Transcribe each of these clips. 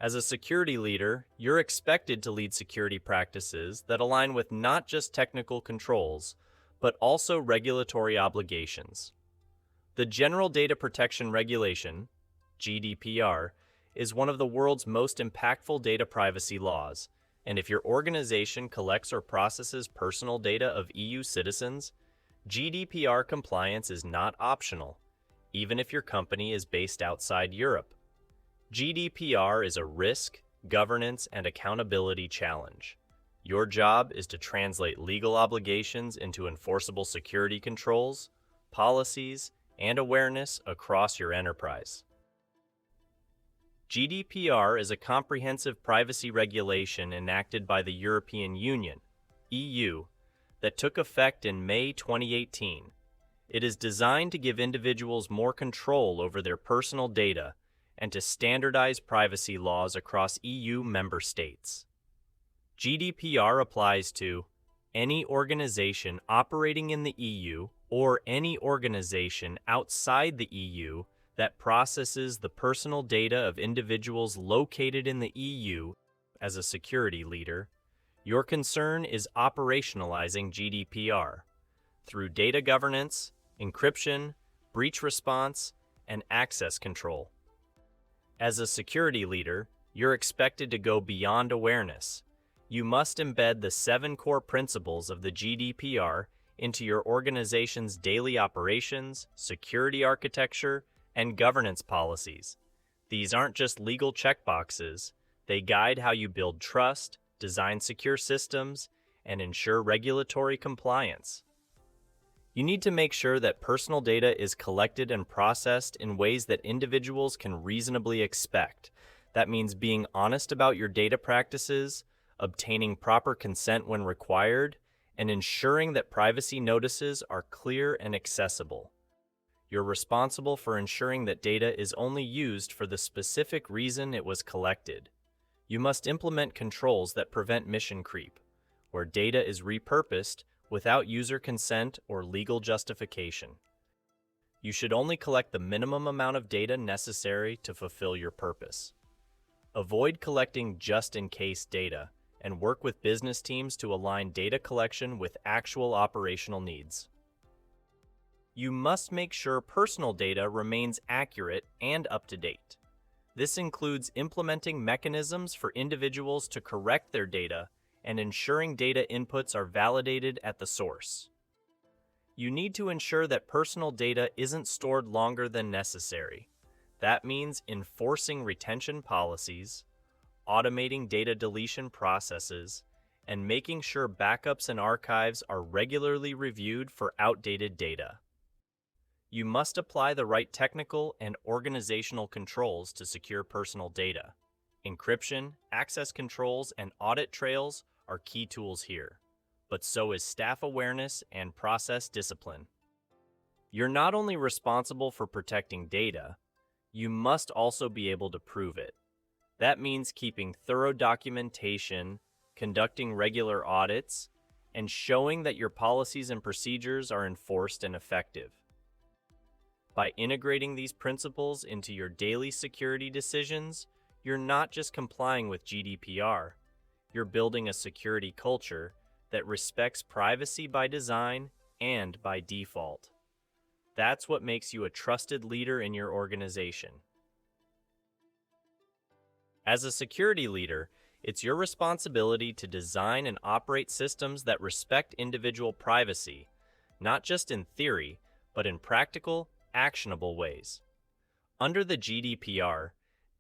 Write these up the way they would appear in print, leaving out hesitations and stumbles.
As a security leader, you're expected to lead security practices that align with not just technical controls, but also regulatory obligations. The General Data Protection Regulation, GDPR, is one of the world's most impactful data privacy laws, and if your organization collects or processes personal data of EU citizens, GDPR compliance is not optional, even if your company is based outside Europe. GDPR is a risk, governance, and accountability challenge. Your job is to translate legal obligations into enforceable security controls, policies, and awareness across your enterprise. GDPR is a comprehensive privacy regulation enacted by the European Union, EU, that took effect in May 2018. It is designed to give individuals more control over their personal data and to standardize privacy laws across EU member states. GDPR applies to any organization operating in the EU or any organization outside the EU that processes the personal data of individuals located in the EU. As a security leader, your concern is operationalizing GDPR through data governance, encryption, breach response, and access control. As a security leader, you're expected to go beyond awareness. You must embed the 7 core principles of the GDPR into your organization's daily operations, security architecture, and governance policies. These aren't just legal checkboxes, they guide how you build trust, design secure systems, and ensure regulatory compliance. You need to make sure that personal data is collected and processed in ways that individuals can reasonably expect. That means being honest about your data practices, obtaining proper consent when required, and ensuring that privacy notices are clear and accessible. You're responsible for ensuring that data is only used for the specific reason it was collected. You must implement controls that prevent mission creep, where data is repurposed without user consent or legal justification. You should only collect the minimum amount of data necessary to fulfill your purpose. Avoid collecting just-in-case data and work with business teams to align data collection with actual operational needs. You must make sure personal data remains accurate and up-to-date. This includes implementing mechanisms for individuals to correct their data and ensuring data inputs are validated at the source. You need to ensure that personal data isn't stored longer than necessary. That means enforcing retention policies, automating data deletion processes, and making sure backups and archives are regularly reviewed for outdated data. You must apply the right technical and organizational controls to secure personal data. Encryption, access controls, and audit trails are key tools here, but so is staff awareness and process discipline. You're not only responsible for protecting data, you must also be able to prove it. That means keeping thorough documentation, conducting regular audits, and showing that your policies and procedures are enforced and effective. By integrating these principles into your daily security decisions, you're not just complying with GDPR, you're building a security culture that respects privacy by design and by default. That's what makes you a trusted leader in your organization. As a security leader, it's your responsibility to design and operate systems that respect individual privacy, not just in theory, but in practical, actionable ways. Under the GDPR,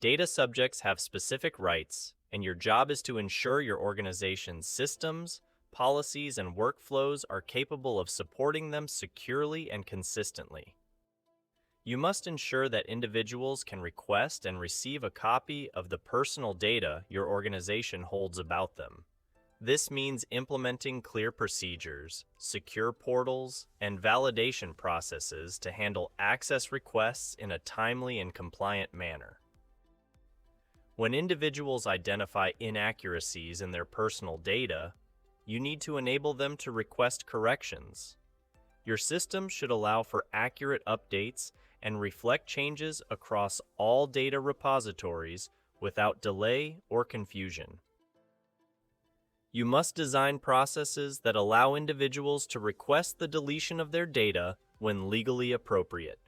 data subjects have specific rights, and your job is to ensure your organization's systems, policies, and workflows are capable of supporting them securely and consistently. You must ensure that individuals can request and receive a copy of the personal data your organization holds about them. This means implementing clear procedures, secure portals, and validation processes to handle access requests in a timely and compliant manner. When individuals identify inaccuracies in their personal data, you need to enable them to request corrections. Your system should allow for accurate updates and reflect changes across all data repositories without delay or confusion. You must design processes that allow individuals to request the deletion of their data when legally appropriate.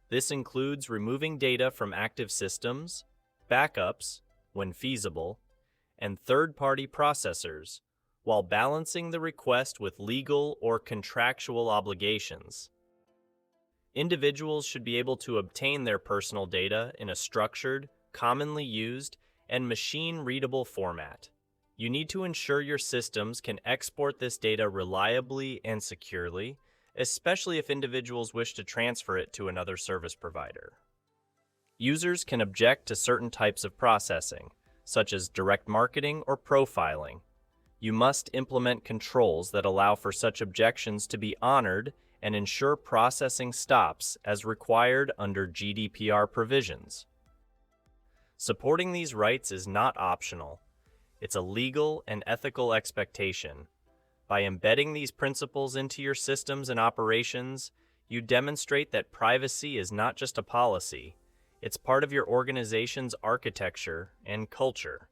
This includes removing data from active systems, backups, when feasible, and third-party processors, while balancing the request with legal or contractual obligations. Individuals should be able to obtain their personal data in a structured, commonly used, and machine-readable format. You need to ensure your systems can export this data reliably and securely, especially if individuals wish to transfer it to another service provider. Users can object to certain types of processing, such as direct marketing or profiling. You must implement controls that allow for such objections to be honored and ensure processing stops as required under GDPR provisions. Supporting these rights is not optional. It's a legal and ethical expectation. By embedding these principles into your systems and operations, you demonstrate that privacy is not just a policy, it's part of your organization's architecture and culture.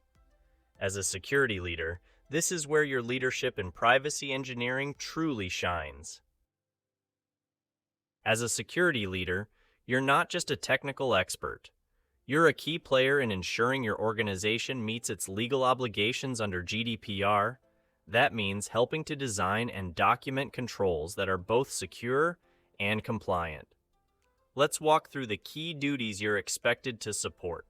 As a security leader, this is where your leadership in privacy engineering truly shines. As a security leader, you're not just a technical expert. You're a key player in ensuring your organization meets its legal obligations under GDPR. That means helping to design and document controls that are both secure and compliant. Let's walk through the key duties you're expected to support.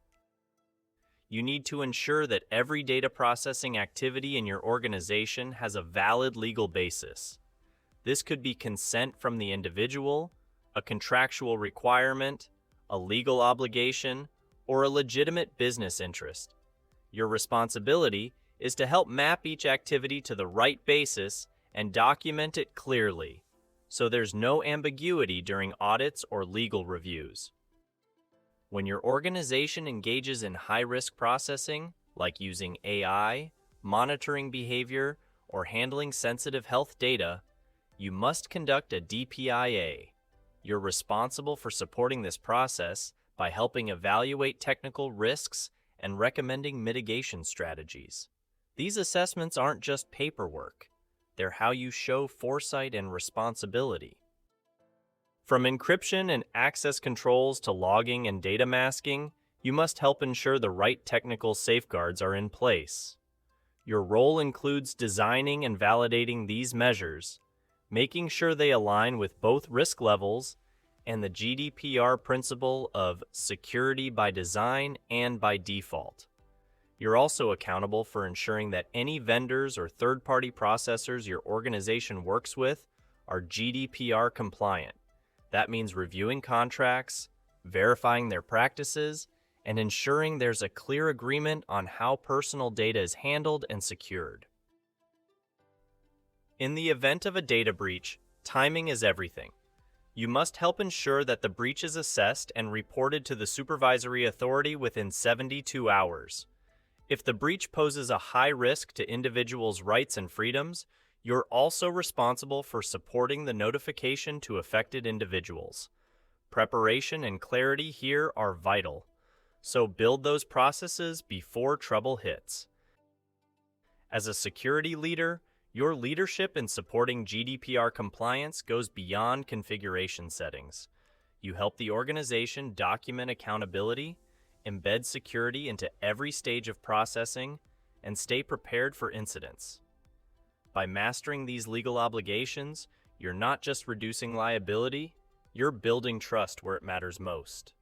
You need to ensure that every data processing activity in your organization has a valid legal basis. This could be consent from the individual, a contractual requirement, a legal obligation, or a legitimate business interest. Your responsibility is to help map each activity to the right basis and document it clearly, so there's no ambiguity during audits or legal reviews. When your organization engages in high-risk processing, like using AI, monitoring behavior, or handling sensitive health data, you must conduct a DPIA. You're responsible for supporting this process by helping evaluate technical risks and recommending mitigation strategies. These assessments aren't just paperwork. They're how you show foresight and responsibility. From encryption and access controls to logging and data masking, you must help ensure the right technical safeguards are in place. Your role includes designing and validating these measures, making sure they align with both risk levels and the GDPR principle of security by design and by default. You're also accountable for ensuring that any vendors or third-party processors your organization works with are GDPR compliant. That means reviewing contracts, verifying their practices, and ensuring there's a clear agreement on how personal data is handled and secured. In the event of a data breach, timing is everything. You must help ensure that the breach is assessed and reported to the supervisory authority within 72 hours. If the breach poses a high risk to individuals' rights and freedoms, you're also responsible for supporting the notification to affected individuals. Preparation and clarity here are vital, so build those processes before trouble hits. As a security leader, your leadership in supporting GDPR compliance goes beyond configuration settings. You help the organization document accountability, embed security into every stage of processing, and stay prepared for incidents. By mastering these legal obligations, you're not just reducing liability, you're building trust where it matters most.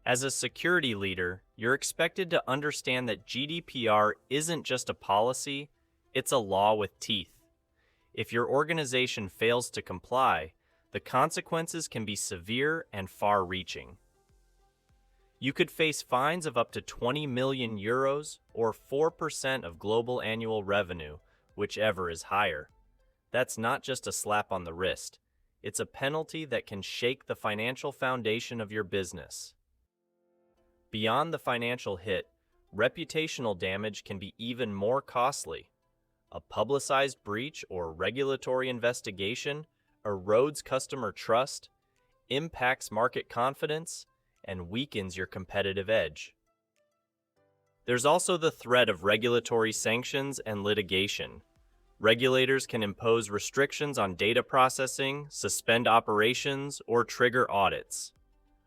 As a security leader, you're expected to understand that GDPR isn't just a policy, it's a law with teeth. If your organization fails to comply, the consequences can be severe and far-reaching. You could face fines of up to 20 million euros or 4% of global annual revenue, whichever is higher. That's not just a slap on the wrist. It's a penalty that can shake the financial foundation of your business. Beyond the financial hit, reputational damage can be even more costly. A publicized breach or regulatory investigation erodes customer trust, impacts market confidence, and weakens your competitive edge. There's also the threat of regulatory sanctions and litigation. Regulators can impose restrictions on data processing, suspend operations, or trigger audits.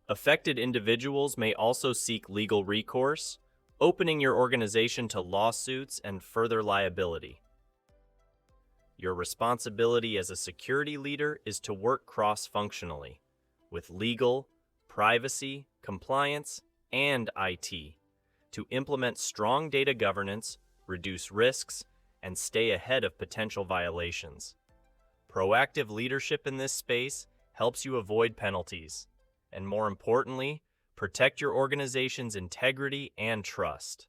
Affected individuals may also seek legal recourse, opening your organization to lawsuits and further liability. Your responsibility as a security leader is to work cross-functionally with legal, privacy, compliance, and IT to implement strong data governance, reduce risks, and stay ahead of potential violations. Proactive leadership in this space helps you avoid penalties, and more importantly, protect your organization's integrity and trust.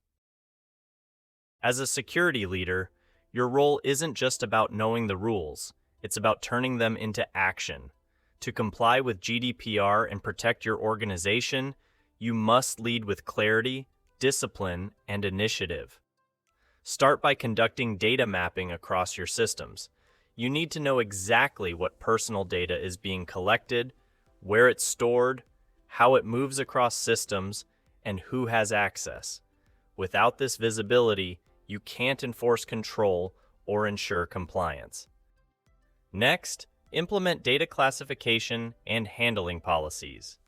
As a security leader, your role isn't just about knowing the rules, it's about turning them into action. To comply with GDPR and protect your organization, you must lead with clarity, discipline, and initiative. Start by conducting data mapping across your systems. You need to know exactly what personal data is being collected, where it's stored, how it moves across systems, and who has access. Without this visibility, you can't enforce control or ensure compliance. Next, implement data classification and handling policies.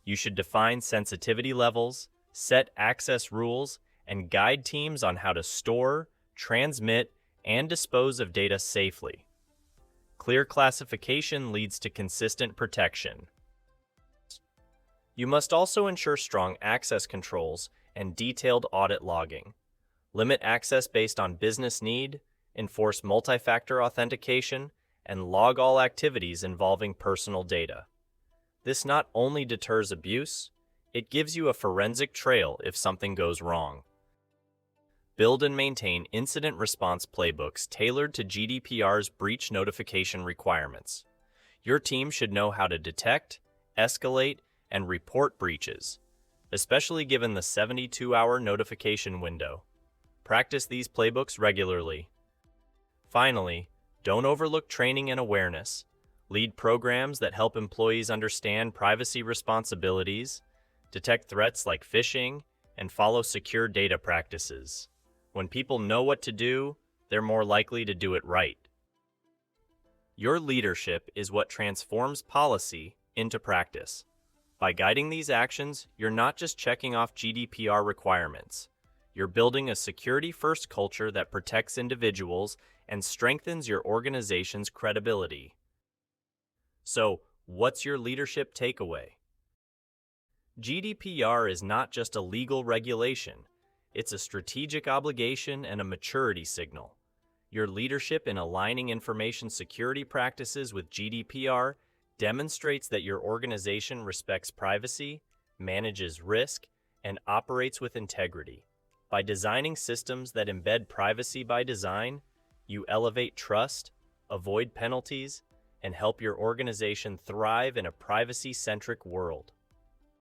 You should define sensitivity levels, set access rules, and guide teams on how to store, transmit, and dispose of data safely. Clear classification leads to consistent protection. You must also ensure strong access controls and detailed audit logging. Limit access based on business need, enforce multi-factor authentication, and log all activities involving personal data. This not only deters abuse, it gives you a forensic trail if something goes wrong. Build and maintain incident response playbooks tailored to GDPR's breach notification requirements. Your team should know how to detect, escalate, and report breaches, especially given the 72-hour notification window. Practice these playbooks regularly. Finally, don't overlook training and awareness. Lead programs that help employees understand privacy responsibilities, detect threats like phishing, and follow secure data practices. When people know what to do, they're more likely to do it right. Your leadership is what transforms policy into practice. By guiding these actions, you're not just checking off GDPR requirements. You're building a security-first culture that protects individuals and strengthens your organization's credibility. So, what's your leadership takeaway? GDPR is not just a legal regulation. It's a strategic obligation and a maturity signal. Your leadership in aligning information security practices with GDPR demonstrates that your organization respects privacy, manages risk, and operates with integrity. By designing systems that embed privacy by design, you elevate trust, avoid penalties, and help your organization thrive in a privacy-centric world.